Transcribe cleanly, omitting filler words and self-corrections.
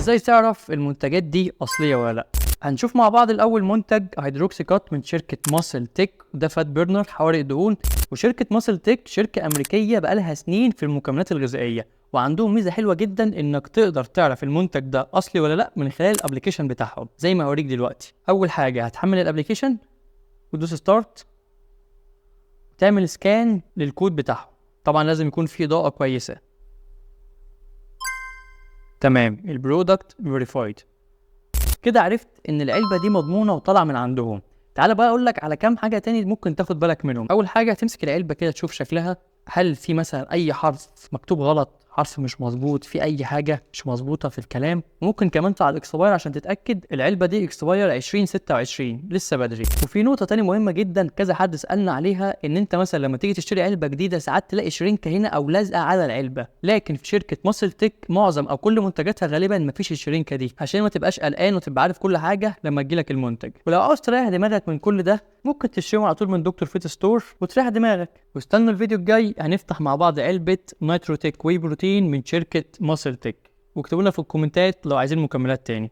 ازاي تعرف المنتجات دي اصليه ولا لا؟ هنشوف مع بعض الاول منتج هيدروكسي كات من شركه ماسل تك، ده فات بيرنر حوارق دهون. وشركه ماسل تك شركه امريكيه بقالها سنين في المكملات الغذائيه، وعندهم ميزه حلوه جدا انك تقدر تعرف المنتج ده اصلي ولا لا من خلال الابلكيشن بتاعهم زي ما هوريك دلوقتي. اول حاجه هتحمل الابلكيشن وتدوس ستارت وتعمل سكان للكود بتاعهم. طبعا لازم يكون في اضاءه كويسه. تمام، البرودكت فيريفايد. كده عرفت ان العلبه دي مضمونه وطالعه من عندهم. تعال بقى اقول لك على كام حاجه تاني ممكن تاخد بالك منهم. اول حاجه هتمسك العلبه كده تشوف شكلها، هل في مثلا اي حرف مكتوب غلط، حرف مش مظبوط، في اي حاجه مش مظبوطه في الكلام. ممكن كمان على الاكسباير عشان تتاكد العلبه دي اكسباير 2026 لسه بدري. وفي نقطه تاني مهمه جدا كذا حد سالنا عليها، ان انت مثلا لما تيجي تشتري علبه جديده ساعات تلاقي شرينكه هنا او لازقه على العلبه، لكن في شركه ماسل تك معظم او كل منتجاتها غالبا مفيش الشرينكه دي، عشان ما تبقاش قلقان وتبقى عارف كل حاجه لما تجيلك المنتج. ولو عاوز تريح دماغك من كل ده ممكن تشتريهم على طول من دكتور فيت ستور وتريح دماغك. واستنوا الفيديو الجاي هنفتح مع بعض علبه نيتروتيك واي بروتين من شركه ماسل تك، واكتبوا لنا في الكومنتات لو عايزين مكملات تاني.